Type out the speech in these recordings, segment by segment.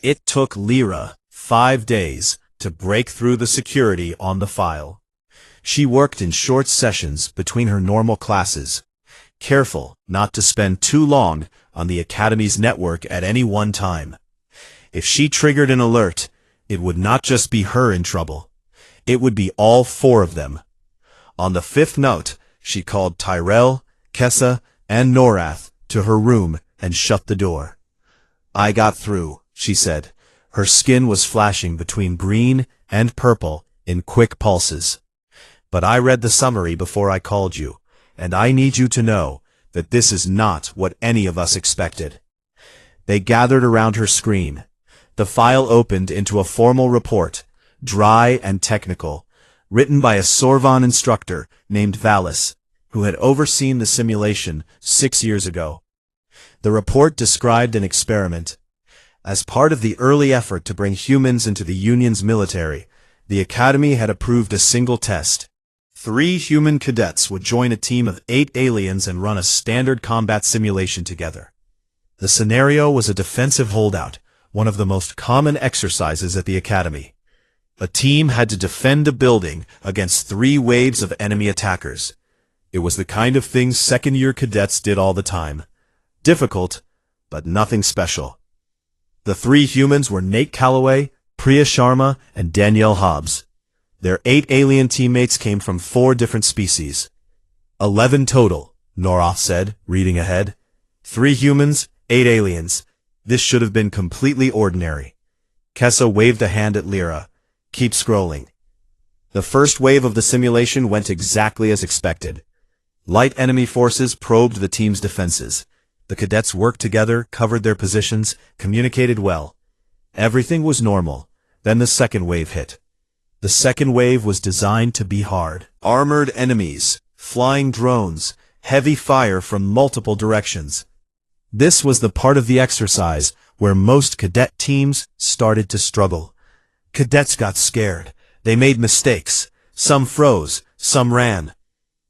It took Lyra 5 days to break through the security on the file. She worked in short sessions between her normal classes, careful not to spend too long on the Academy's network at any one time. If she triggered an alert, it would not just be her in trouble. It would be all 4 of them. On the 5th note, she called Tyrell, Kessa, and Norath to her room and shut the door. "I got through," she said. Her skin was flashing between green and purple in quick pulses. "But I read the summary before I called you, and I need you to know that this is not what any of us expected." They gathered around her screen. The file opened into a formal report, dry and technical, written by a Sorvon instructor named Valis, who had overseen the simulation 6 years ago. The report described an experiment. As part of the early effort to bring humans into the Union's military, the Academy had approved a single test. 3 human cadets would join a team of 8 aliens and run a standard combat simulation together. The scenario was a defensive holdout, one of the most common exercises at the Academy. A team had to defend a building against 3 waves of enemy attackers. It was the kind of thing second-year cadets did all the time. Difficult, but nothing special. The 3 humans were Nate Calloway, Priya Sharma, and Danielle Hobbs. Their 8 alien teammates came from 4 different species. 11 total, Norath said, reading ahead. 3 humans, 8 aliens. This should have been completely ordinary. Kessa waved a hand at Lyra. "Keep scrolling." The first wave of the simulation went exactly as expected. Light enemy forces probed the team's defenses. The cadets worked together, covered their positions, communicated well. Everything was normal. Then the second wave hit. The second wave was designed to be hard. Armored enemies, flying drones, heavy fire from multiple directions. This was the part of the exercise where most cadet teams started to struggle. Cadets got scared. They made mistakes. Some froze, some ran.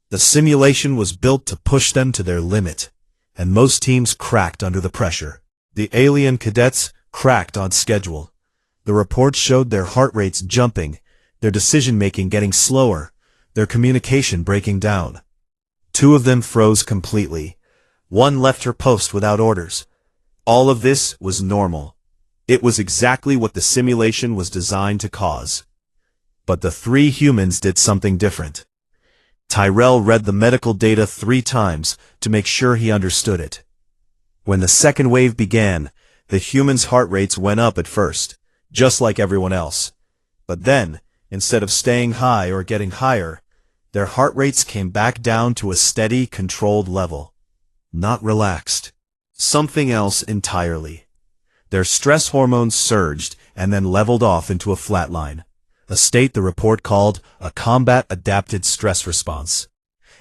The simulation was built to push them to their limit, and most teams cracked under the pressure. The alien cadets cracked on schedule. The report showed their heart rates jumping, their decision-making getting slower, their communication breaking down. 2 of them froze completely. 1 left her post without orders. All of this was normal. It was exactly what the simulation was designed to cause. But the 3 humans did something different. Tyrell read the medical data 3 times to make sure he understood it. When the second wave began, the humans' heart rates went up at first, just like everyone else. But then, instead of staying high or getting higher, their heart rates came back down to a steady, controlled level. Not relaxed. Something else entirely. Their stress hormones surged and then leveled off into a flat line, a state the report called a combat-adapted stress response.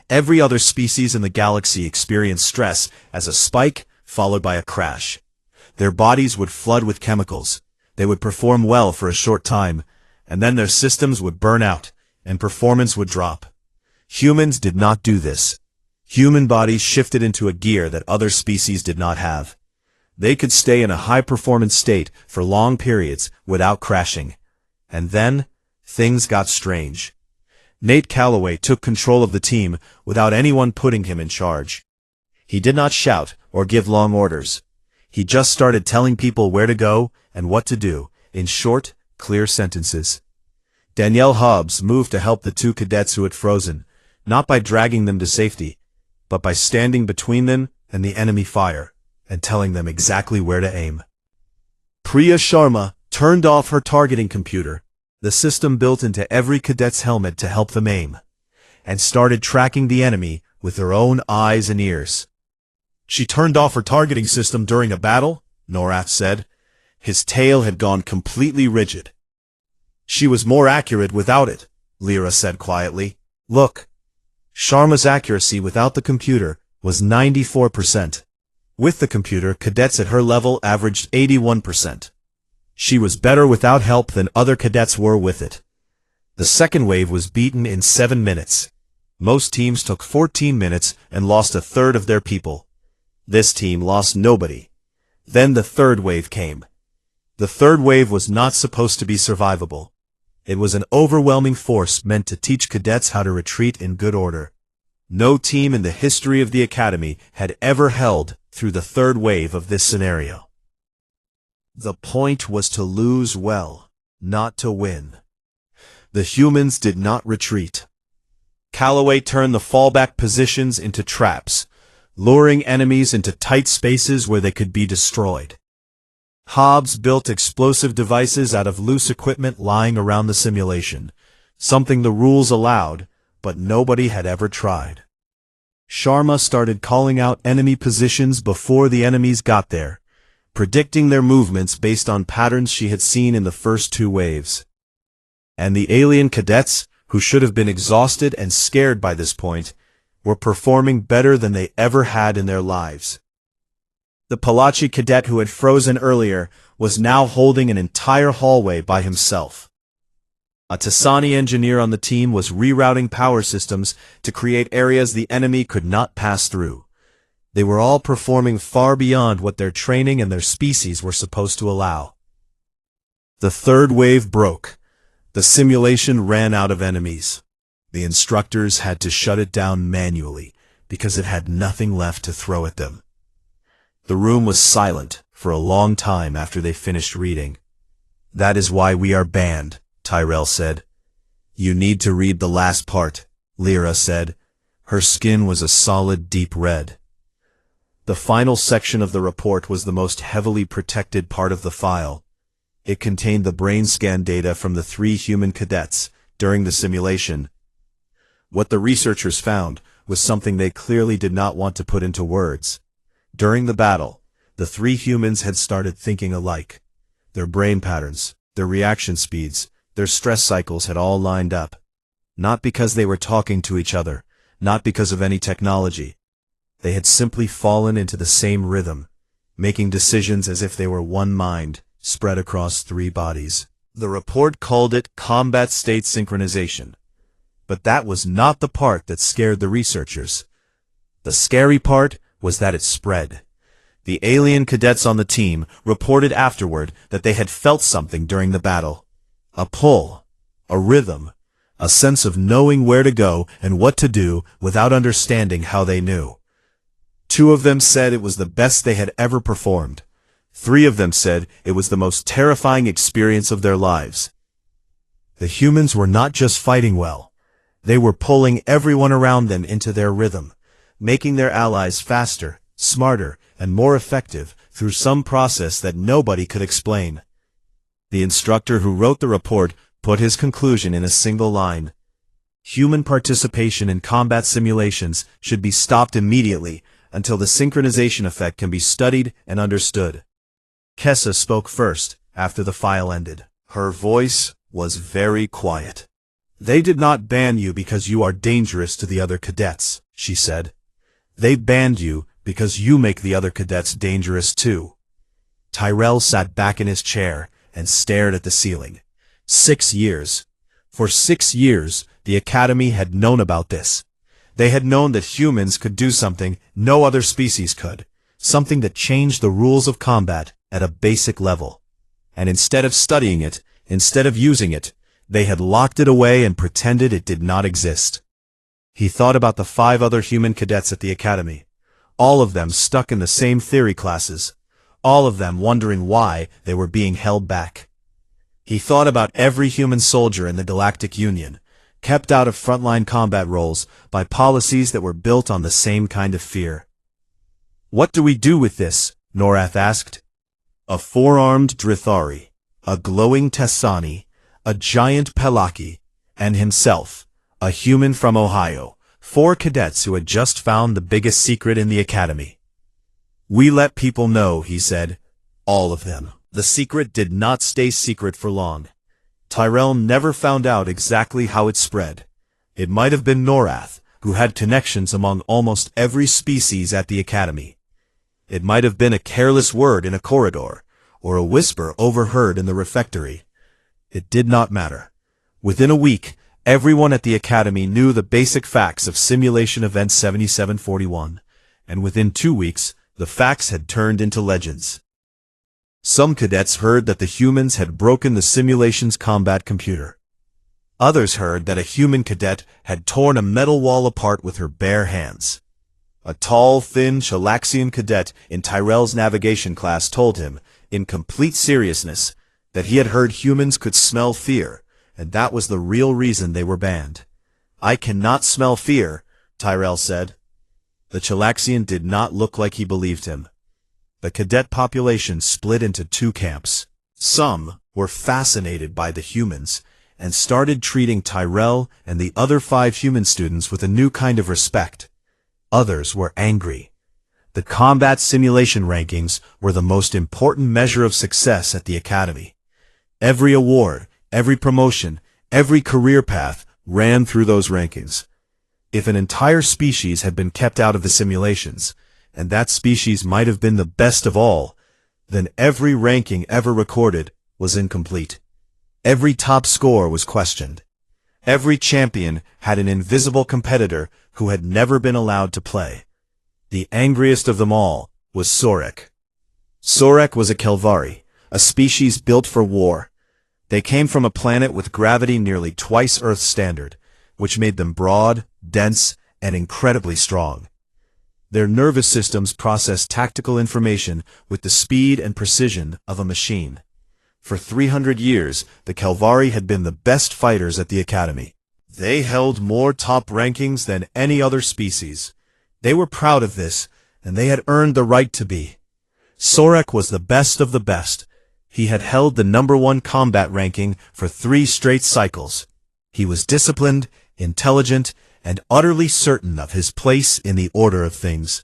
Every other species in the galaxy experienced stress as a spike followed by a crash. Their bodies would flood with chemicals. They would perform well for a short time, and then their systems would burn out, and performance would drop. Humans did not do this. Human bodies shifted into a gear that other species did not have. They could stay in a high-performance state for long periods without crashing. And then, things got strange. Nate Calloway took control of the team without anyone putting him in charge. He did not shout or give long orders. He just started telling people where to go and what to do, in short, clear sentences. Danielle Hobbs moved to help the 2 cadets who had frozen, not by dragging them to safety, but by standing between them and the enemy fire, and telling them exactly where to aim. Priya Sharma turned off her targeting computer, the system built into every cadet's helmet to help them aim, and started tracking the enemy with her own eyes and ears. "She turned off her targeting system during a battle?" Norath said. His tail had gone completely rigid. "She was more accurate without it," Lyra said quietly. "Look." Sharma's accuracy without the computer was 94%. With the computer, cadets at her level averaged 81%. She was better without help than other cadets were with it. The second wave was beaten in 7 minutes. Most teams took 14 minutes and lost a third of their people. This team lost nobody. Then the third wave came. The third wave was not supposed to be survivable. It was an overwhelming force meant to teach cadets how to retreat in good order. No team in the history of the Academy had ever held through the third wave of this scenario. The point was to lose well, not to win. The humans did not retreat. Calloway turned the fallback positions into traps, luring enemies into tight spaces where they could be destroyed. Hobbs built explosive devices out of loose equipment lying around the simulation, something the rules allowed, but nobody had ever tried. Sharma started calling out enemy positions before the enemies got there, predicting their movements based on patterns she had seen in the first two waves. And the alien cadets, who should have been exhausted and scared by this point, were performing better than they ever had in their lives. The Palachi cadet who had frozen earlier was now holding an entire hallway by himself. A Tasani engineer on the team was rerouting power systems to create areas the enemy could not pass through. They were all performing far beyond what their training and their species were supposed to allow. The third wave broke. The simulation ran out of enemies. The instructors had to shut it down manually because it had nothing left to throw at them. The room was silent for a long time after they finished reading. "That is why we are banned," Tyrell said. "You need to read the last part," Lyra said. Her skin was a solid deep red. The final section of the report was the most heavily protected part of the file. It contained the brain scan data from the 3 human cadets during the simulation. What the researchers found was something they clearly did not want to put into words. During the battle, the 3 humans had started thinking alike. Their brain patterns, their reaction speeds, their stress cycles had all lined up. Not because they were talking to each other, not because of any technology. They had simply fallen into the same rhythm, making decisions as if they were one mind, spread across 3 bodies. The report called it combat state synchronization. But that was not the part that scared the researchers. The scary part was that it spread. The alien cadets on the team reported afterward that they had felt something during the battle. A pull, a rhythm, a sense of knowing where to go and what to do without understanding how they knew. 2 of them said it was the best they had ever performed. 3 of them said it was the most terrifying experience of their lives. The humans were not just fighting well. They were pulling everyone around them into their rhythm, making their allies faster, smarter, and more effective through some process that nobody could explain. The instructor who wrote the report put his conclusion in a single line. Human participation in combat simulations should be stopped immediately until the synchronization effect can be studied and understood. Kessa spoke first after the file ended. Her voice was very quiet. "They did not ban you because you are dangerous to the other cadets," she said. "They banned you because you make the other cadets dangerous too." Tyrell sat back in his chair and stared at the ceiling. 6 years. For 6 years, the Academy had known about this. They had known that humans could do something no other species could, something that changed the rules of combat at a basic level. And instead of studying it, instead of using it, they had locked it away and pretended it did not exist. He thought about the 5 other human cadets at the Academy, all of them stuck in the same theory classes, all of them wondering why they were being held back. He thought about every human soldier in the Galactic Union, kept out of frontline combat roles by policies that were built on the same kind of fear. "What do we do with this?" Norath asked. A 4-armed Drithari, a glowing Tessani, a giant Pelaki, and himself, a human from Ohio, 4 cadets who had just found the biggest secret in the Academy. "We let people know," he said. All of them. The secret did not stay secret for long. Tyrell never found out exactly how it spread. It might have been Norath, who had connections among almost every species at the Academy. It might have been a careless word in a corridor, or a whisper overheard in the refectory. It did not matter. Within a week, everyone at the Academy knew the basic facts of Simulation Event 7741, and within 2 weeks, the facts had turned into legends. Some cadets heard that the humans had broken the simulation's combat computer. Others heard that a human cadet had torn a metal wall apart with her bare hands. A tall, thin Chalaxian cadet in Tyrell's navigation class told him, in complete seriousness, that he had heard humans could smell fear, and that was the real reason they were banned. "I cannot smell fear," Tyrell said. The Chalaxian did not look like he believed him. The cadet population split into two camps. Some were fascinated by the humans and started treating Tyrell and the other 5 human students with a new kind of respect. Others were angry. The combat simulation rankings were the most important measure of success at the Academy. Every award, every promotion, every career path ran through those rankings. If an entire species had been kept out of the simulations, and that species might have been the best of all, then every ranking ever recorded was incomplete. Every top score was questioned. Every champion had an invisible competitor who had never been allowed to play. The angriest of them all was Sorek. Sorek was a Kelvari, a species built for war. They came from a planet with gravity nearly twice Earth's standard, which made them broad, dense, and incredibly strong. Their nervous systems processed tactical information with the speed and precision of a machine. For 300 years, the Kelvari had been the best fighters at the Academy. They held more top rankings than any other species. They were proud of this, and they had earned the right to be. Sorek was the best of the best. He had held the #1 combat ranking for 3 straight cycles. He was disciplined, intelligent, and utterly certain of his place in the order of things.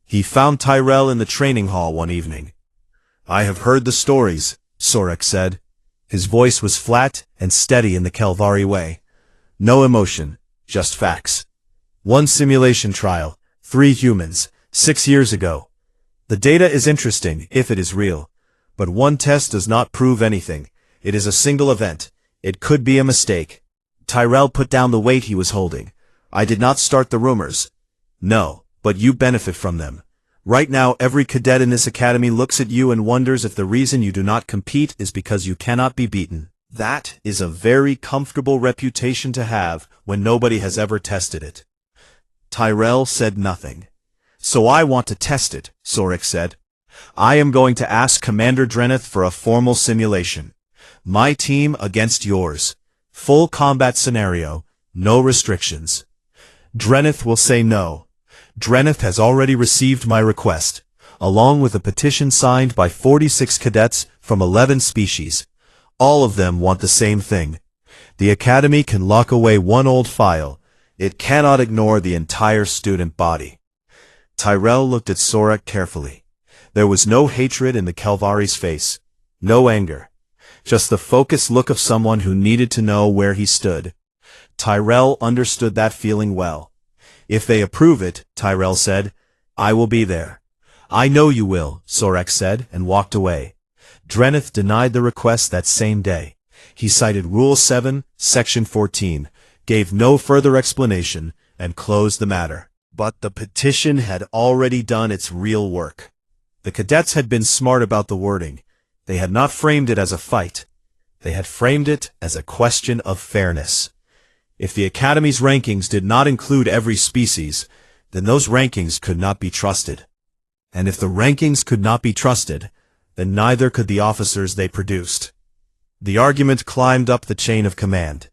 He found Tyrell in the training hall one evening. "I have heard the stories," Sorek said. His voice was flat and steady in the Kelvari way. No emotion, just facts. "One simulation trial, 3 humans, 6 years ago. The data is interesting if it is real, but one test does not prove anything. It is a single event. It could be a mistake." Tyrell put down the weight he was holding. "I did not start the rumors." "No, but you benefit from them. Right now every cadet in this academy looks at you and wonders if the reason you do not compete is because you cannot be beaten. That is a very comfortable reputation to have when nobody has ever tested it." Tyrell said nothing. "So I want to test it," Sorek said. "I am going to ask Commander Drenith for a formal simulation. My team against yours. Full combat scenario, no restrictions." Drenith will say no. Drenith has already received my request, along with a petition signed by 46 cadets from 11 species. All of them want the same thing. The Academy can lock away one old file. It cannot ignore the entire student body. Tyrell looked at Sorek carefully. There was no hatred in the Kelvari's face, no anger, just the focused look of someone who needed to know where he stood. Tyrell understood that feeling well. "If they approve it," Tyrell said, "I will be there." "I know you will," Sorek said, and walked away. Drenith denied the request that same day. He cited Rule 7, Section 14, gave no further explanation, and closed the matter. But the petition had already done its real work. The cadets had been smart about the wording. They had not framed it as a fight. They had framed it as a question of fairness. If the Academy's rankings did not include every species, then those rankings could not be trusted. And if the rankings could not be trusted, then neither could the officers they produced. The argument climbed up the chain of command.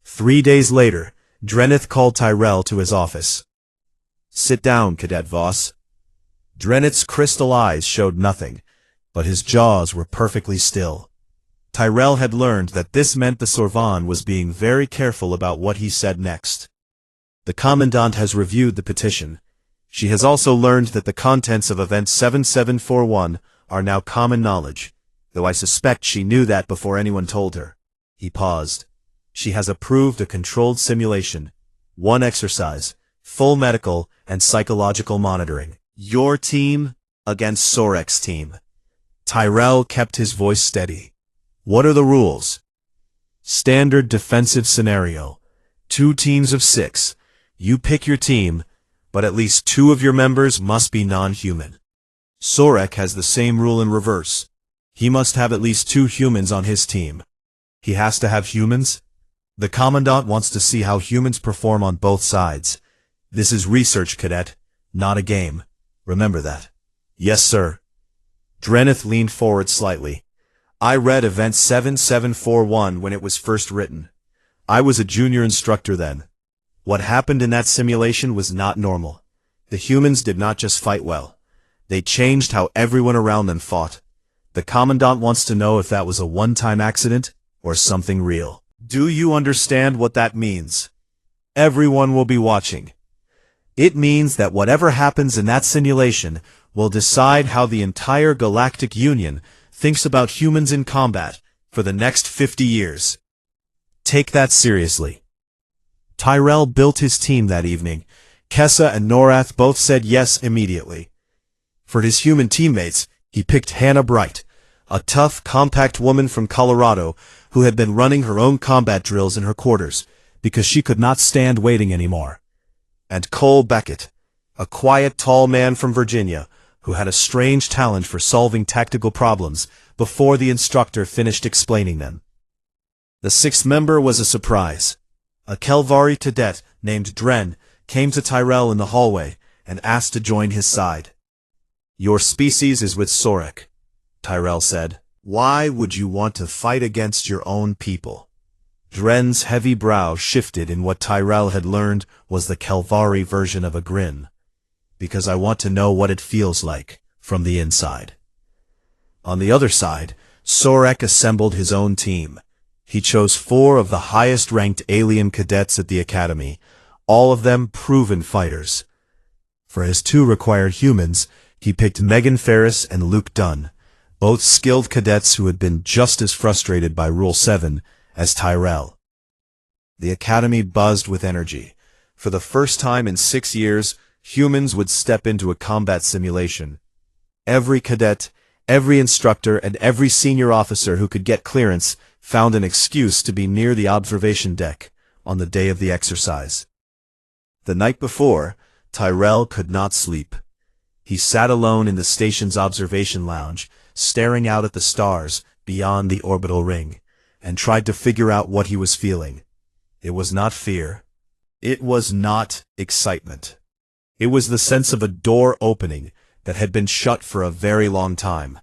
3 days later, Drenith called Tyrell to his office. "Sit down, Cadet Voss." Drenith's crystal eyes showed nothing, but his jaws were perfectly still. Tyrell had learned that this meant the Sorvan was being very careful about what he said next. "The Commandant has reviewed the petition. She has also learned that the contents of Event 7741 are now common knowledge, though I suspect she knew that before anyone told her." He paused. "She has approved a controlled simulation, 1 exercise, full medical and psychological monitoring. Your team against Sorek's team." Tyrell kept his voice steady. "What are the rules?" "Standard defensive scenario. 2 teams of 6. You pick your team, but at least 2 of your members must be non-human." Sorek has the same rule in reverse. He must have at least 2 humans on his team. He has to have humans? The Commandant wants to see how humans perform on both sides. This is research, Cadet, not a game. Remember that. Yes, sir. Drenith leaned forward slightly. I read Event 7741 when it was first written. I was a junior instructor then. What happened in that simulation was not normal. The humans did not just fight well. They changed how everyone around them fought. The Commandant wants to know if that was a one-time accident or something real. Do you understand what that means? Everyone will be watching. It means that whatever happens in that simulation will decide how the entire Galactic Union thinks about humans in combat for the next 50 years. Take that seriously. Tyrell built his team that evening. Kessa and Norath both said yes immediately. For his human teammates, he picked Hannah Bright, a tough, compact woman from Colorado who had been running her own combat drills in her quarters because she could not stand waiting anymore. And Cole Beckett, a quiet, tall man from Virginia who had a strange talent for solving tactical problems before the instructor finished explaining them. The 6th member was a surprise. A Kelvari cadet named Dren came to Tyrell in the hallway and asked to join his side. Your species is with Sorek, Tyrell said. Why would you want to fight against your own people? Dren's heavy brow shifted in what Tyrell had learned was the Kelvari version of a grin. Because I want to know what it feels like from the inside. On the other side, Sorek assembled his own team. He chose 4 of the highest-ranked alien cadets at the Academy, all of them proven fighters. For his 2 required humans, he picked Megan Ferris and Luke Dunn, both skilled cadets who had been just as frustrated by Rule 7 as Tyrell. The Academy buzzed with energy. For the first time in 6 years, humans would step into a combat simulation. Every cadet, every instructor, and every senior officer who could get clearance found an excuse to be near the observation deck on the day of the exercise. The night before, Tyrell could not sleep. He sat alone in the station's observation lounge, staring out at the stars beyond the orbital ring, and tried to figure out what he was feeling. It was not fear. It was not excitement. It was the sense of a door opening that had been shut for a very long time,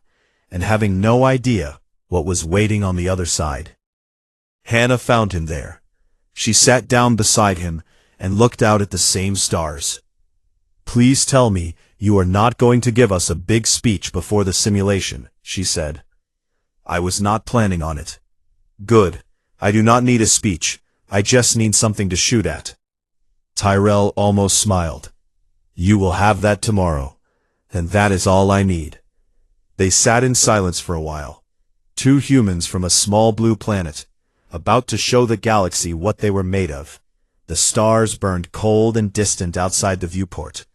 and having no idea what was waiting on the other side. Hannah found him there. She sat down beside him and looked out at the same stars. Please tell me you are not going to give us a big speech before the simulation, she said. I was not planning on it. Good. I do not need a speech. I just need something to shoot at. Tyrell almost smiled. You will have that tomorrow, and that is all I need. They sat in silence for a while. 2 humans from a small blue planet, about to show the galaxy what they were made of. The stars burned cold and distant outside the viewport,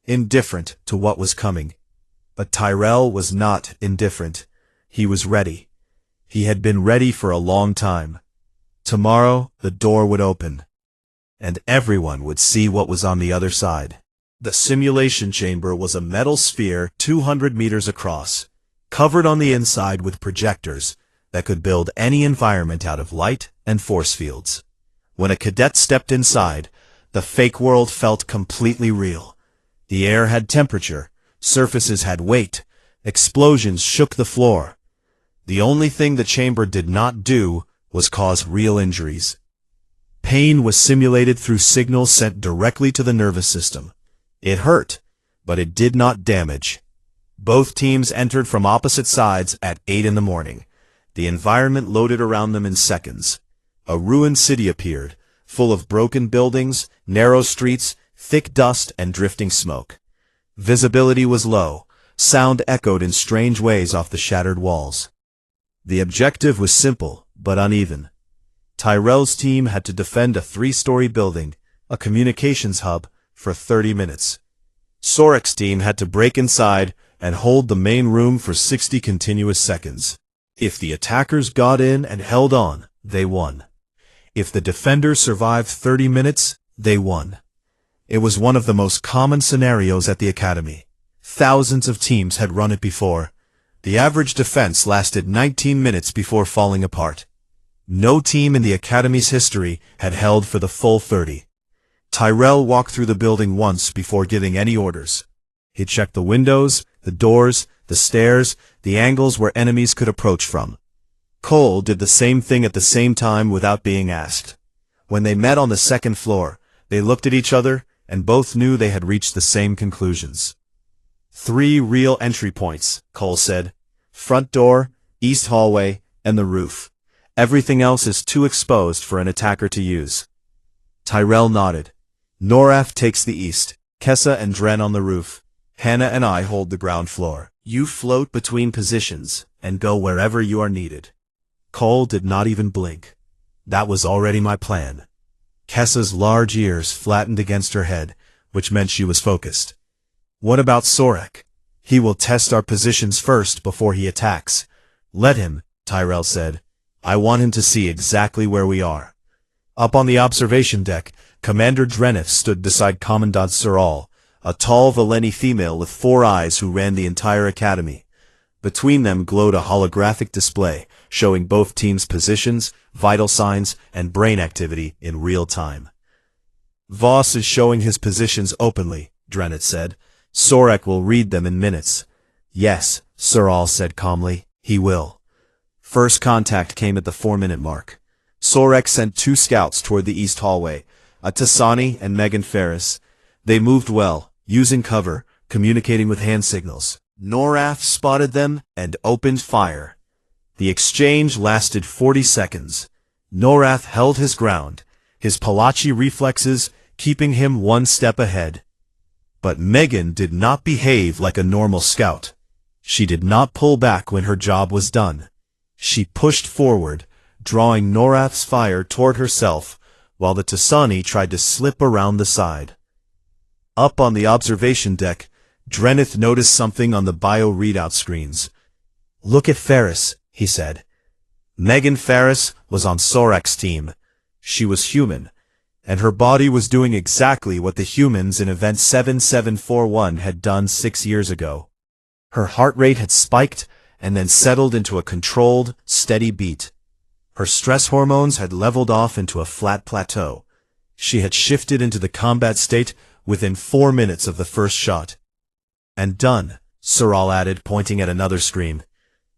indifferent to what was coming. But Tyrell was not indifferent. He was ready. He had been ready for a long time. Tomorrow the door would open, and everyone would see what was on the other side. The simulation chamber was a metal sphere 200 meters across, covered on the inside with projectors that could build any environment out of light and force fields. When a cadet stepped inside, the fake world felt completely real. The air had temperature, surfaces had weight, explosions shook the floor. The only thing the chamber did not do was cause real injuries. Pain was simulated through signals sent directly to the nervous system. It hurt, but it did not damage. Both teams entered from opposite sides at 8 in the morning. The environment loaded around them in seconds. A ruined city appeared, full of broken buildings, narrow streets, thick dust, and drifting smoke. Visibility was low. Sound echoed in strange ways off the shattered walls. The objective was simple, but uneven. Tyrell's team had to defend a 3-story building, a communications hub, for 30 minutes. Sorek's team had to break inside and hold the main room for 60 continuous seconds. If the attackers got in and held on, they won. If the defenders survived 30 minutes, they won. It was one of the most common scenarios at the Academy. Thousands of teams had run it before, The average defense lasted 19 minutes before falling apart. No team in the Academy's history had held for the full 30. Tyrell walked through the building once before giving any orders. He checked the windows, the doors, the stairs, the angles where enemies could approach from. Cole did the same thing at the same time without being asked. When they met on the second floor, they looked at each other, and both knew they had reached the same conclusions. 3 real entry points, Cole said. Front door, east hallway, and the roof. Everything else is too exposed for an attacker to use. Tyrell nodded. Norath takes the east, Kessa and Dren on the roof. Hannah and I hold the ground floor. You float between positions and go wherever you are needed. Cole did not even blink. That was already my plan. Kessa's large ears flattened against her head, which meant she was focused. What about Sorek? He will test our positions first before he attacks. Let him, Tyrell said. I want him to see exactly where we are. Up on the observation deck, Commander Drenith stood beside Commandant Sural, a tall Valeni female with 4 eyes who ran the entire academy. Between them glowed a holographic display, showing both teams' positions, vital signs, and brain activity in real time. Voss is showing his positions openly, Drenith said. Sorek will read them in minutes. Yes, Sural said calmly, he will. First contact came at the 4-minute mark. Sorek sent 2 scouts toward the east hallway, a Tassani and Megan Ferris. They moved well, using cover, communicating with hand signals. Norath spotted them and opened fire. The exchange lasted 40 seconds. Norath held his ground, his Palachi reflexes keeping him 1 step ahead. But Megan did not behave like a normal scout. She did not pull back when her job was done. She pushed forward, drawing Norath's fire toward herself, while the Tassani tried to slip around the side. Up on the observation deck, Drenith noticed something on the bio-readout screens. Look at Ferris, he said. Megan Ferris was on Sorek's team. She was human, and her body was doing exactly what the humans in Event 7741 had done 6 years ago. Her heart rate had spiked and then settled into a controlled, steady beat. Her stress hormones had leveled off into a flat plateau. She had shifted into the combat state within 4 minutes of the first shot. And Dunn, Sural added, pointing at another screen.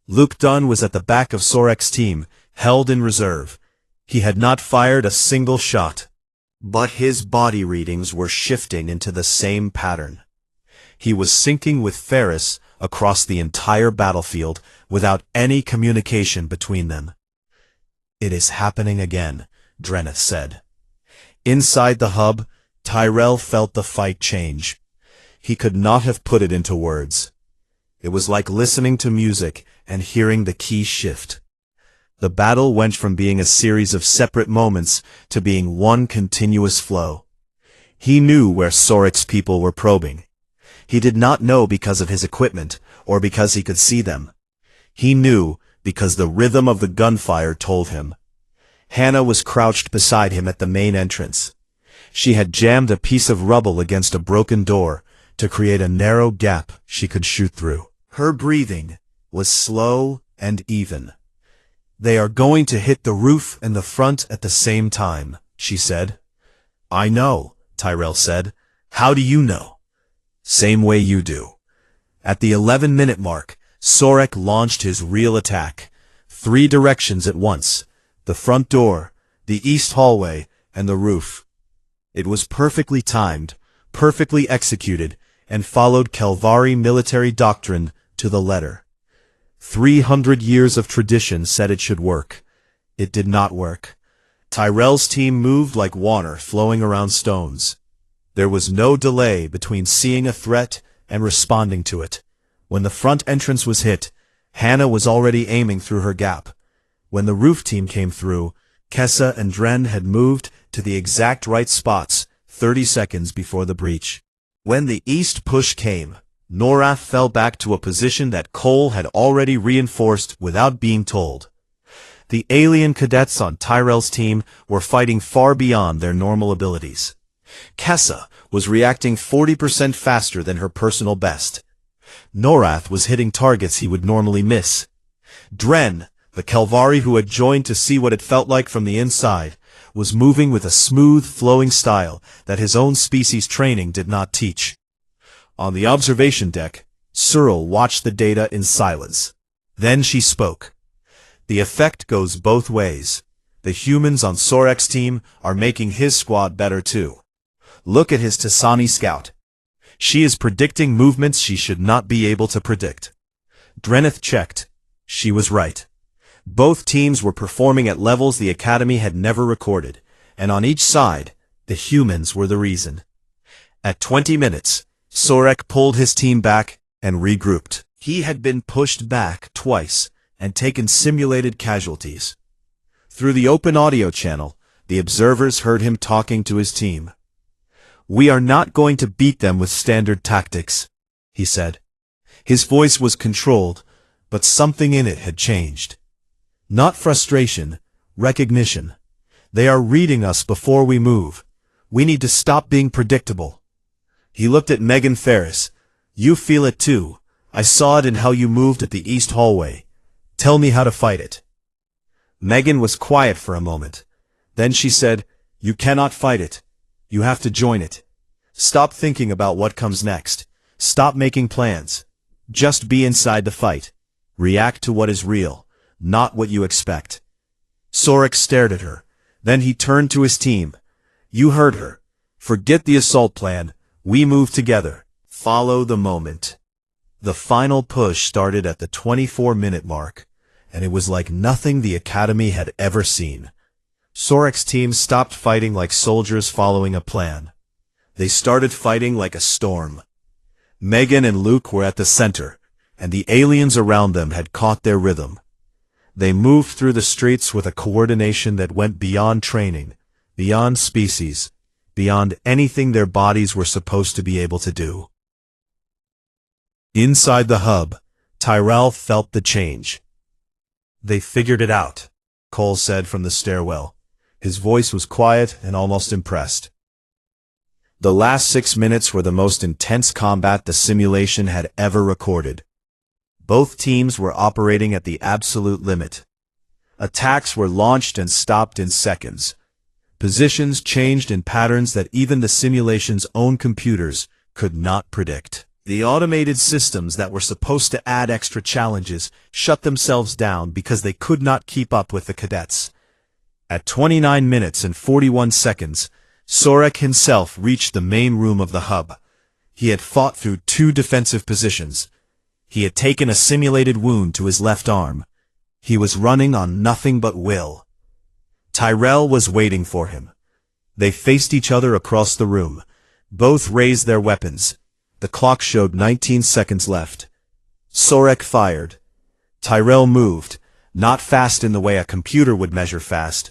Luke Dunn was at the back of Sorek's team, held in reserve. He had not fired a single shot. But his body readings were shifting into the same pattern. He was syncing with Ferris across the entire battlefield without any communication between them. It is happening again, Drenith said. Inside the hub, Tyrell felt the fight change. He could not have put it into words. It was like listening to music and hearing the key shift. The battle went from being a series of separate moments to being one continuous flow. He knew where Sorek's people were probing. He did not know because of his equipment or because he could see them. He knew because the rhythm of the gunfire told him. Hannah was crouched beside him at the main entrance. She had jammed a piece of rubble against a broken door to create a narrow gap she could shoot through. Her breathing was slow and even. They are going to hit the roof and the front at the same time, she said. I know, Tyrell said. How do you know? Same way you do. At the 11-minute mark, Sorek launched his real attack. 3 directions at once. The front door, the east hallway, and the roof. It was perfectly timed, perfectly executed, and followed Kelvari military doctrine to the letter. 300 years of tradition said it should work. It did not work. Tyrell's team moved like water flowing around stones. There was no delay between seeing a threat and responding to it. When the front entrance was hit, Hannah was already aiming through her gap. When the roof team came through, Kessa and Dren had moved to the exact right spots 30 seconds before the breach. When the east push came, Norath fell back to a position that Cole had already reinforced without being told. The alien cadets on Tyrell's team were fighting far beyond their normal abilities. Kessa was reacting 40% faster than her personal best. Norath was hitting targets he would normally miss. Dren, the Kelvari who had joined to see what it felt like from the inside, was moving with a smooth, flowing style that his own species training did not teach. On the observation deck, Cyril watched the data in silence. Then she spoke. The effect goes both ways. The humans on Sorek's team are making his squad better too. Look at his Tasani scout. She is predicting movements she should not be able to predict. Dreneth checked. She was right. Both teams were performing at levels the Academy had never recorded, and on each side, the humans were the reason. At 20 minutes, Sorek pulled his team back and regrouped. He had been pushed back twice and taken simulated casualties. Through the open audio channel, the observers heard him talking to his team. "We are not going to beat them with standard tactics," he said. His voice was controlled, but something in it had changed. Not frustration, recognition. They are reading us before we move. We need to stop being predictable. He looked at Megan Ferris. "You feel it too. I saw it in how you moved at the east hallway. Tell me how to fight it." Megan was quiet for a moment. Then she said, "You cannot fight it. You have to join it. Stop thinking about what comes next. Stop making plans. Just be inside the fight. React to what is real, not what you expect." Sorek stared at her. Then he turned to his team. "You heard her. Forget the assault plan. We move together. Follow the moment." The final push started at the 24-minute mark, and it was like nothing the Academy had ever seen. Sorek's team stopped fighting like soldiers following a plan. They started fighting like a storm. Megan and Luke were at the center, and the aliens around them had caught their rhythm. They moved through the streets with a coordination that went beyond training, beyond species, beyond anything their bodies were supposed to be able to do. Inside the hub, Tyrell felt the change. "They figured it out," Cole said from the stairwell. His voice was quiet and almost impressed. The last 6 minutes were the most intense combat the simulation had ever recorded. Both teams were operating at the absolute limit. Attacks were launched and stopped in seconds. Positions changed in patterns that even the simulation's own computers could not predict. The automated systems that were supposed to add extra challenges shut themselves down because they could not keep up with the cadets. At 29 minutes and 41 seconds, Sorek himself reached the main room of the hub. He had fought through 2 defensive positions. He had taken a simulated wound to his left arm. He was running on nothing but will. Tyrell was waiting for him. They faced each other across the room. Both raised their weapons. The clock showed 19 seconds left. Sorek fired. Tyrell moved, not fast in the way a computer would measure fast,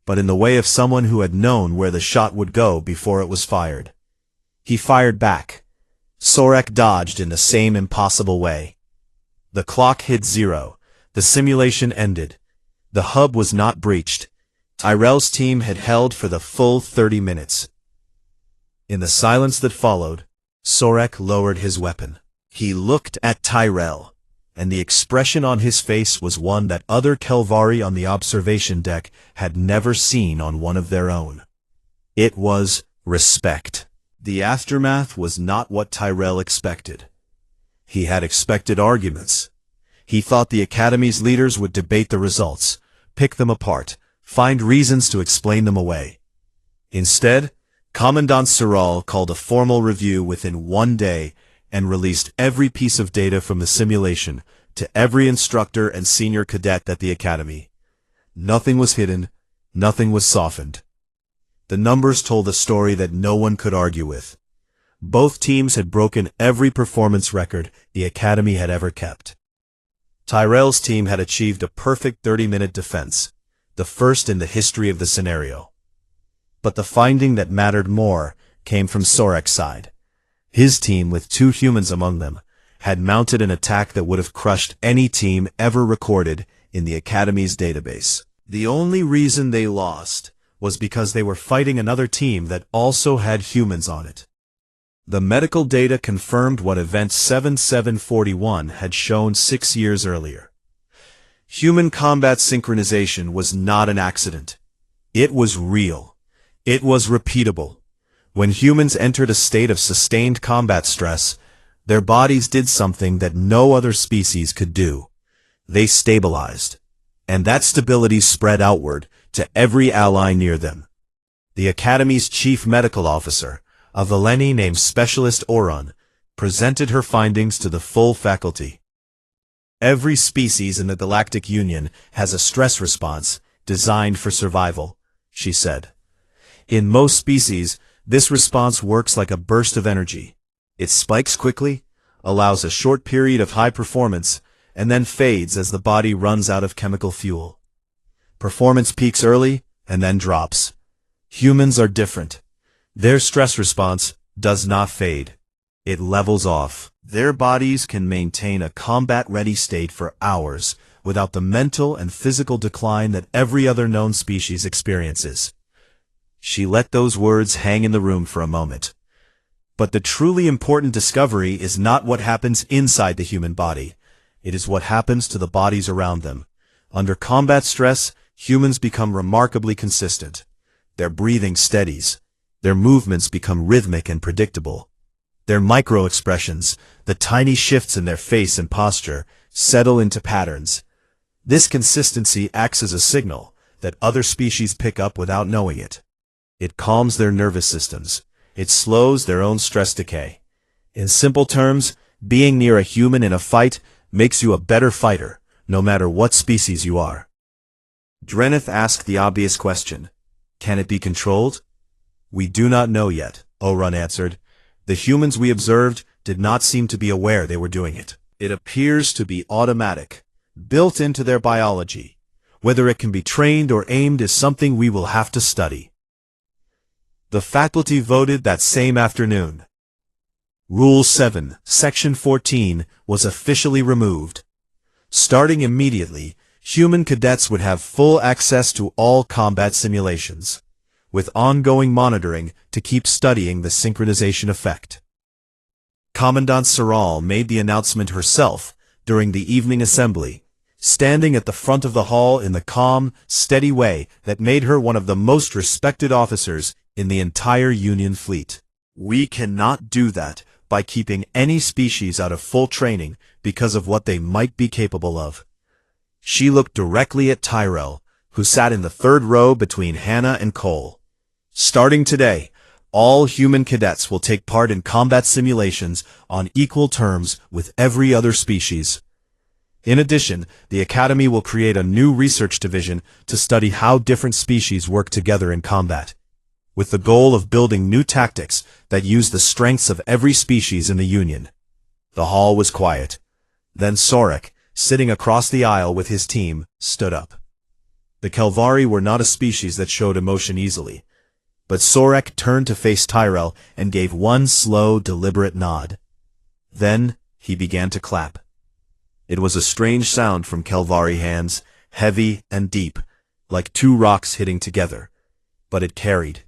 but in the way of someone who had known where the shot would go before it was fired. He fired back. Sorek dodged in the same impossible way. The clock hit 0. The simulation ended. The hub was not breached. Tyrell's team had held for the full 30 minutes. In the silence that followed, Sorek lowered his weapon. He looked at Tyrell, and the expression on his face was one that other Kelvari on the observation deck had never seen on one of their own. It was respect. The aftermath was not what Tyrell expected. He had expected arguments. He thought the Academy's leaders would debate the results, pick them apart, find reasons to explain them away. Instead, Commandant Cyril called a formal review within 1 day and released every piece of data from the simulation to every instructor and senior cadet at the Academy. Nothing was hidden, nothing was softened. The numbers told a story that no one could argue with. Both teams had broken every performance record the Academy had ever kept. Tyrell's team had achieved a perfect 30-minute defense, the first in the history of the scenario. But the finding that mattered more came from Sorek's side. His team, with 2 humans among them, had mounted an attack that would have crushed any team ever recorded in the Academy's database. The only reason they lost was because they were fighting another team that also had humans on it. The medical data confirmed what Event 7741 had shown 6 years earlier. Human combat synchronization was not an accident. It was real. It was repeatable. When humans entered a state of sustained combat stress, their bodies did something that no other species could do. They stabilized. And that stability spread outward to every ally near them. The Academy's chief medical officer, a Valeni named Specialist Oron, presented her findings to the full faculty. Every species in the Galactic Union has a stress response designed for survival, she said. In most species, this response works like a burst of energy. It spikes quickly, allows a short period of high performance, and then fades as the body runs out of chemical fuel. Performance peaks early and then drops. Humans are different. Their stress response does not fade. It levels off. Their bodies can maintain a combat-ready state for hours without the mental and physical decline that every other known species experiences. She let those words hang in the room for a moment. But the truly important discovery is not what happens inside the human body. It is what happens to the bodies around them. Under combat stress, humans become remarkably consistent. Their breathing steadies. Their movements become rhythmic and predictable. Their micro-expressions, the tiny shifts in their face and posture, settle into patterns. This consistency acts as a signal that other species pick up without knowing it. It calms their nervous systems. It slows their own stress decay. In simple terms, being near a human in a fight makes you a better fighter, no matter what species you are. Drenith asked the obvious question. Can it be controlled? We do not know yet, Oron answered. The humans we observed did not seem to be aware they were doing it. It appears to be automatic, built into their biology. Whether it can be trained or aimed is something we will have to study. The faculty voted that same afternoon. Rule 7, Section 14, was officially removed. Starting immediately, human cadets would have full access to all combat simulations, with ongoing monitoring to keep studying the synchronization effect. Commandant Saral made the announcement herself during the evening assembly, standing at the front of the hall in the calm, steady way that made her one of the most respected officers in the entire Union fleet. We cannot do that by keeping any species out of full training because of what they might be capable of. She looked directly at Tyrell, who sat in the third row between Hannah and Cole. Starting today, all human cadets will take part in combat simulations on equal terms with every other species. In addition, the Academy will create a new research division to study how different species work together in combat, with the goal of building new tactics that use the strengths of every species in the Union. The hall was quiet. Then Sorek, sitting across the aisle with his team, stood up. The Kelvari were not a species that showed emotion easily, but Sorek turned to face Tyrell and gave one slow, deliberate nod. Then he began to clap. It was a strange sound from Kelvari hands, heavy and deep, like two rocks hitting together. But it carried,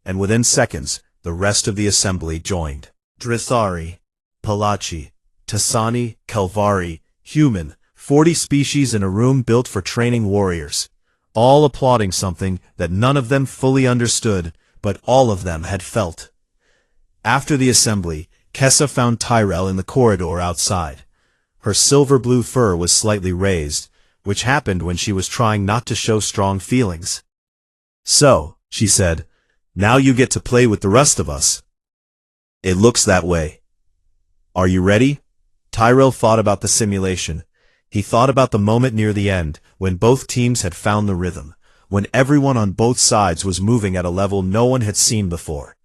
and within seconds, the rest of the assembly joined. Drithari, Palachi, Tassani, Kelvari, human, 40 species in a room built for training warriors, all applauding something that none of them fully understood, but all of them had felt. After the assembly, Kessa found Tyrell in the corridor outside. Her silver-blue fur was slightly raised, which happened when she was trying not to show strong feelings. So, she said, now you get to play with the rest of us. It looks that way. Are you ready? Tyrell thought about the simulation. He thought about the moment near the end, when both teams had found the rhythm, when everyone on both sides was moving at a level no one had seen before.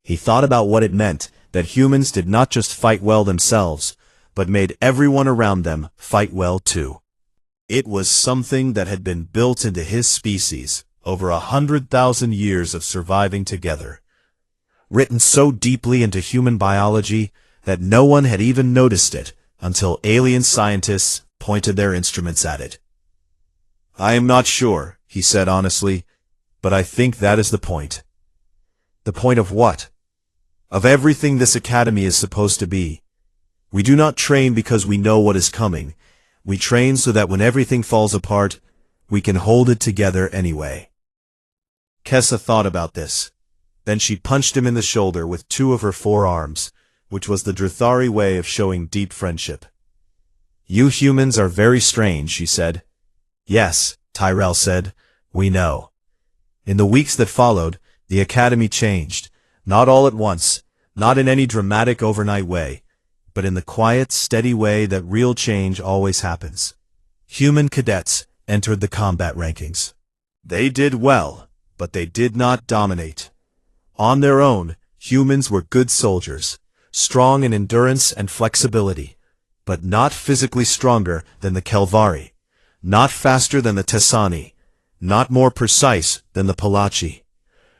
He thought about what it meant that humans did not just fight well themselves, but made everyone around them fight well too. It was something that had been built into his species over 100,000 years of surviving together, written so deeply into human biology that no one had even noticed it until alien scientists pointed their instruments at it. I am not sure, he said honestly, but I think that is the point. The point of what? of everything this academy is supposed to be. We do not train because we know what is coming. We train so that when everything falls apart, we can hold it together anyway. Kessa thought about this. Then she punched him in the shoulder with two of her forearms, which was the Druthari way of showing deep friendship. You humans are very strange, she said. Yes, Tyrell said. We know. In the weeks that followed, the academy changed. Not all at once, not in any dramatic overnight way, but in the quiet, steady way that real change always happens. Human cadets entered the combat rankings. They did well, but they did not dominate. On their own, humans were good soldiers, strong in endurance and flexibility, but not physically stronger than the Kelvari, not faster than the Tessani, not more precise than the Palachi.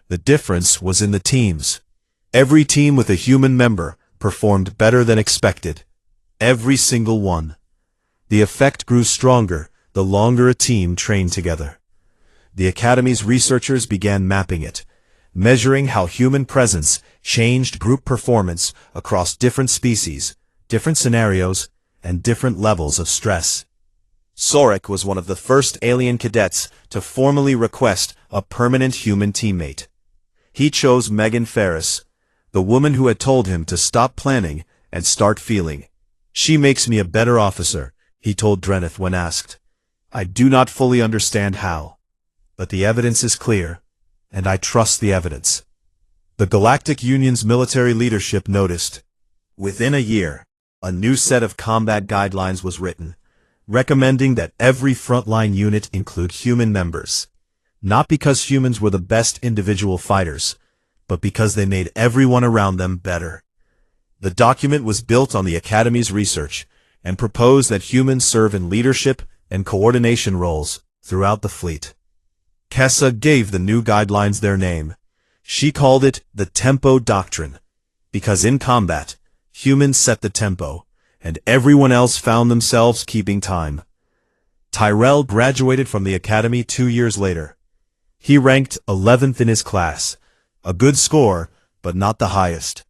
The difference was in the teams. Every team with a human member performed better than expected. Every single one. The effect grew stronger the longer a team trained together. The Academy's researchers began mapping it, measuring how human presence changed group performance across different species, different scenarios, and different levels of stress. Sorek was one of the first alien cadets to formally request a permanent human teammate. He chose Megan Ferris, the woman who had told him to stop planning and start feeling. She makes me a better officer, he told Drenith when asked. I do not fully understand how, but the evidence is clear, and I trust the evidence. The Galactic Union's military leadership noticed. Within a year, a new set of combat guidelines was written, recommending that every frontline unit include human members. Not because humans were the best individual fighters, but because they made everyone around them better. The document was built on the Academy's research and proposed that humans serve in leadership and coordination roles throughout the fleet. Kessa gave the new guidelines their name. She called it the Tempo Doctrine, because in combat, humans set the tempo, and everyone else found themselves keeping time. Tyrell graduated from the Academy 2 years later. He ranked 11th in his class, a good score, but not the highest.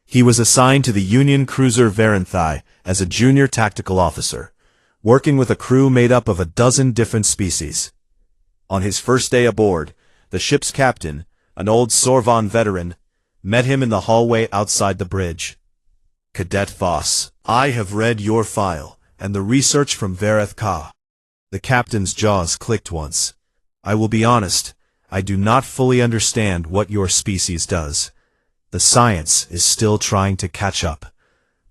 He was assigned to the Union cruiser Varanthai as a junior tactical officer, working with a crew made up of a dozen different species. On his first day aboard, the ship's captain, an old Sorvan veteran, met him in the hallway outside the bridge. Cadet Voss, I have read your file, and the research from Vareth Ka. The captain's jaws clicked once. I will be honest, I do not fully understand what your species does. The science is still trying to catch up.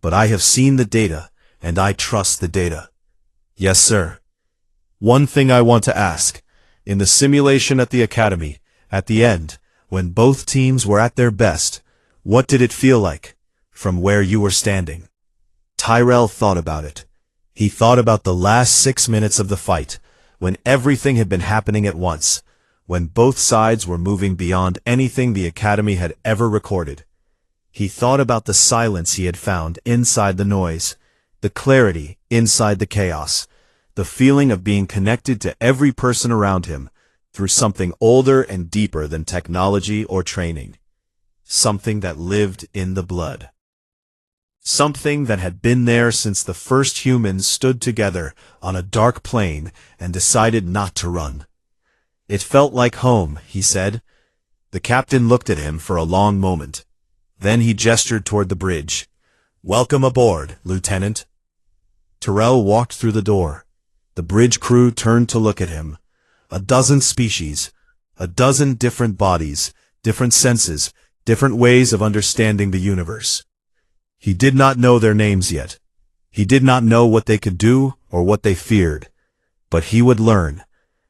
But I have seen the data, and I trust the data. Yes, sir. One thing I want to ask. In the simulation at the Academy, at the end, when both teams were at their best, what did it feel like, from where you were standing? Tyrell thought about it. He thought about the last 6 minutes of the fight, when everything had been happening at once, when both sides were moving beyond anything the Academy had ever recorded. He thought about the silence he had found inside the noise, the clarity inside the chaos, the feeling of being connected to every person around him through something older and deeper than technology or training. Something that lived in the blood. Something that had been there since the first humans stood together on a dark plain and decided not to run. It felt like home, he said. The captain looked at him for a long moment. Then he gestured toward the bridge. Welcome aboard, Lieutenant. Tyrell walked through the door. The bridge crew turned to look at him. A dozen species, a dozen different bodies, different senses, different ways of understanding the universe. He did not know their names yet. He did not know what they could do or what they feared. But he would learn.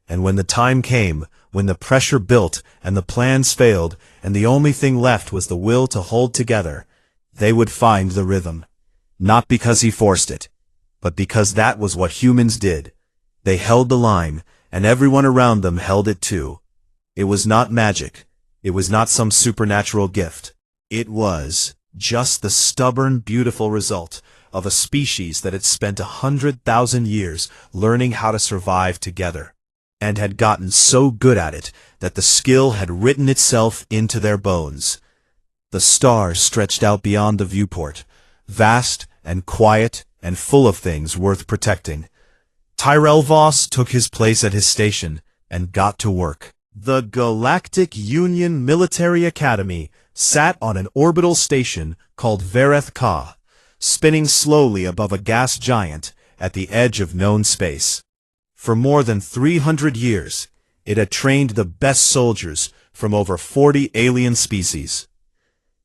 And when the time came, when the pressure built and the plans failed, and the only thing left was the will to hold together, they would find the rhythm. Not because he forced it, but because that was what humans did. They held the line, and everyone around them held it too. It was not magic. It was not some supernatural gift. It was just the stubborn, beautiful result of a species that had spent 100,000 years learning how to survive together, and had gotten so good at it that the skill had written itself into their bones. The stars stretched out beyond the viewport, vast and quiet and full of things worth protecting. Tyrell Voss took his place at his station and got to work. The Galactic Union Military Academy sat on an orbital station called Vereth Ka, spinning slowly above a gas giant at the edge of known space. For more than 300 years, it had trained the best soldiers from over 40 alien species.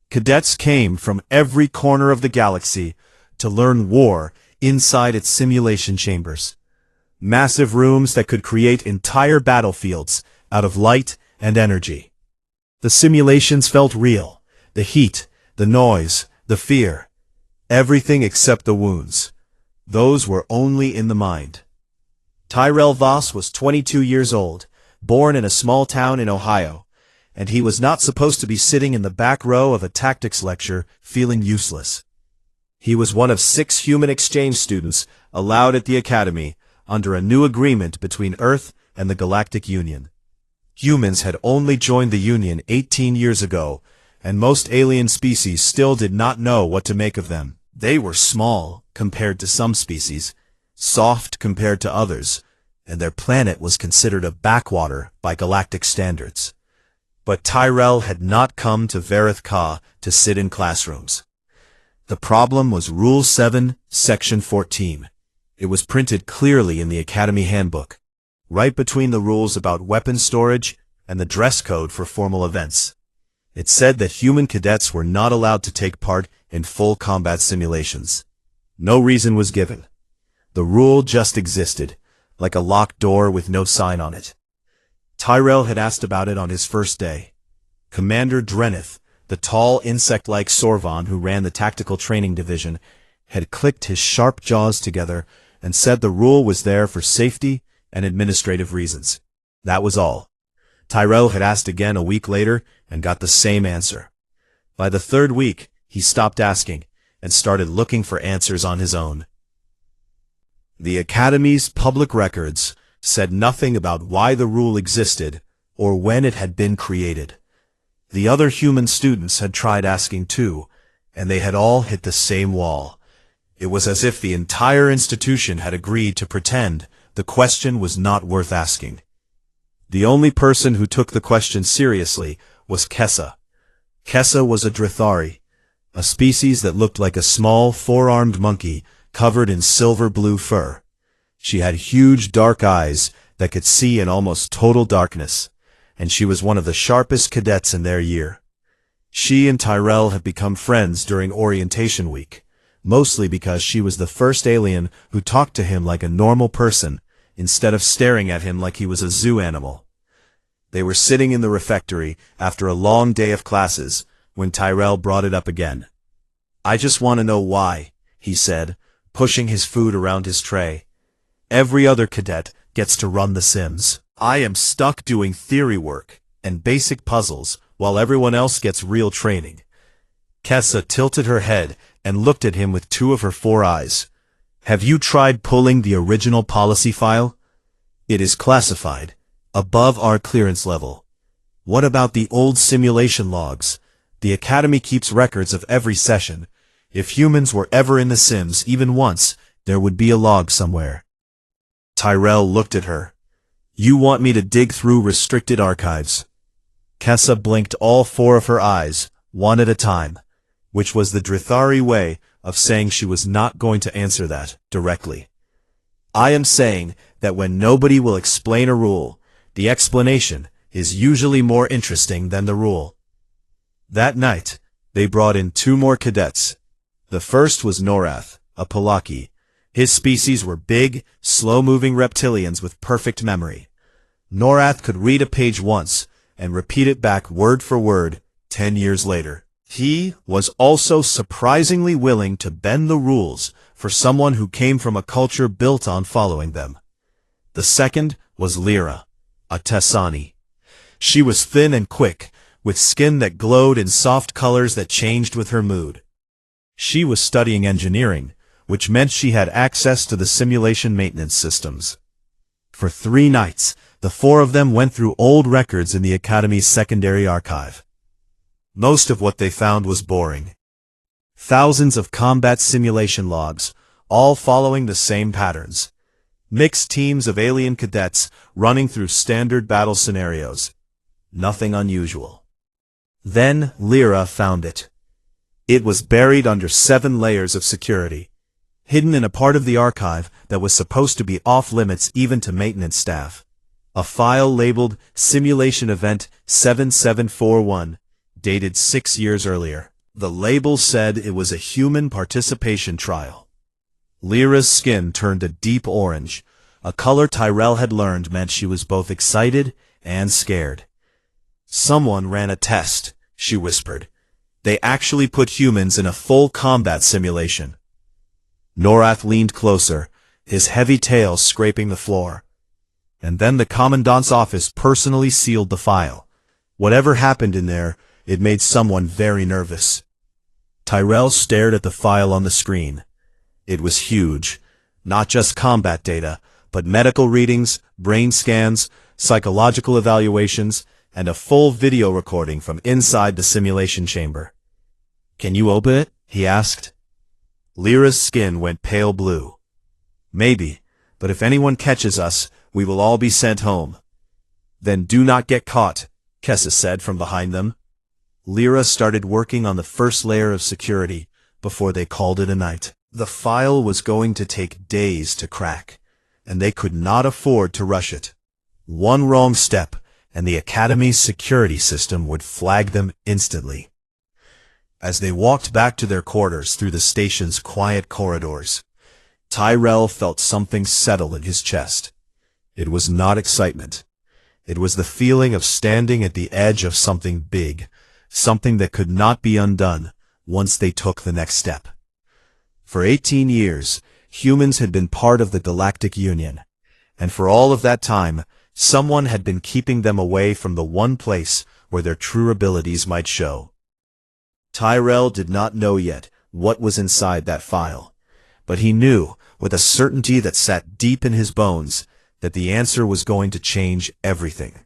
Cadets came from every corner of the galaxy to learn war inside its simulation chambers. Massive rooms that could create entire battlefields out of light and energy. The simulations felt real. The heat, the noise, the fear. Everything except the wounds. Those were only in the mind. Tyrell Voss was 22 years old, born in a small town in Ohio, and he was not supposed to be sitting in the back row of a tactics lecture feeling useless. He was one of 6 human exchange students allowed at the academy under a new agreement between Earth and the Galactic Union. Humans had only joined the Union 18 years ago, and most alien species still did not know what to make of them. They were small compared to some species, soft compared to others, and their planet was considered a backwater by galactic standards. But Tyrell had not come to Vereth Ka to sit in classrooms. The problem was Rule 7, Section 14. It was printed clearly in the Academy Handbook, right between the rules about weapon storage and the dress code for formal events. It said that human cadets were not allowed to take part in full combat simulations. No reason was given. The rule just existed, like a locked door with no sign on it. Tyrell had asked about it on his first day. Commander Drenith, the tall insect-like Sorvon who ran the tactical training division, had clicked his sharp jaws together and said the rule was there for safety and administrative reasons. That was all. Tyrell had asked again a week later and got the same answer. By the 3rd week, he stopped asking and started looking for answers on his own. The Academy's public records said nothing about why the rule existed or when it had been created. The other human students had tried asking too, and they had all hit the same wall. It was as if the entire institution had agreed to pretend the question was not worth asking. The only person who took the question seriously was Kessa. Kessa was a Drithari, a species that looked like a small, 4-armed monkey covered in silver-blue fur. She had huge dark eyes that could see in almost total darkness, and she was one of the sharpest cadets in their year. She and Tyrell had become friends during orientation week, mostly because she was the first alien who talked to him like a normal person, instead of staring at him like he was a zoo animal. They were sitting in the refectory after a long day of classes when Tyrell brought it up again. "I just want to know why," he said, pushing his food around his tray. "Every other cadet gets to run the sims. I am stuck doing theory work and basic puzzles while everyone else gets real training." Kessa tilted her head and looked at him with 2 of her 4 eyes. "Have you tried pulling the original policy file? It is classified, above our clearance level. What about the old simulation logs? The Academy keeps records of every session. If humans were ever in the Sims even once, there would be a log somewhere." Tyrell looked at her. "You want me to dig through restricted archives?" Kessa blinked all 4 of her eyes, one at a time, which was the Drithari way of saying she was not going to answer that directly. "I am saying that when nobody will explain a rule, the explanation is usually more interesting than the rule." That night, they brought in 2 more cadets. The first was Norath, a Palaki. His species were big, slow-moving reptilians with perfect memory. Norath could read a page once and repeat it back word for word 10 years later. He was also surprisingly willing to bend the rules for someone who came from a culture built on following them. The second was Lyra, a Tessani. She was thin and quick, with skin that glowed in soft colors that changed with her mood. She was studying engineering, which meant she had access to the simulation maintenance systems. For 3 nights, the 4 of them went through old records in the Academy's secondary archive. Most of what they found was boring. Thousands of combat simulation logs, all following the same patterns. Mixed teams of alien cadets running through standard battle scenarios. Nothing unusual. Then Lyra found it. It was buried under 7 layers of security, hidden in a part of the archive that was supposed to be off-limits even to maintenance staff. A file labeled Simulation Event 7741, dated 6 years earlier. The label said it was a human participation trial. Lyra's skin turned a deep orange, a color Tyrell had learned meant she was both excited and scared. Someone ran a test, she whispered. They actually put humans in a full combat simulation. Norath leaned closer, his heavy tail scraping the floor. And then the Commandant's office personally sealed the file. Whatever happened in there, it made someone very nervous. Tyrell stared at the file on the screen. It was huge. Not just combat data, but medical readings, brain scans, psychological evaluations, and a full video recording from inside the simulation chamber. "Can you open it?" he asked. Lyra's skin went pale blue. "Maybe, but if anyone catches us, we will all be sent home." "Then do not get caught," Kessa said from behind them. Lyra started working on the first layer of security before they called it a night. The file was going to take days to crack, and they could not afford to rush it. One wrong step, and the Academy's security system would flag them instantly. As they walked back to their quarters through the station's quiet corridors, Tyrell felt something settle in his chest. It was not excitement. It was the feeling of standing at the edge of something big, something that could not be undone once they took the next step. For 18 years, humans had been part of the Galactic Union, and for all of that time, someone had been keeping them away from the one place where their true abilities might show. Tyrell did not know yet what was inside that file, but he knew, with a certainty that sat deep in his bones, that the answer was going to change everything.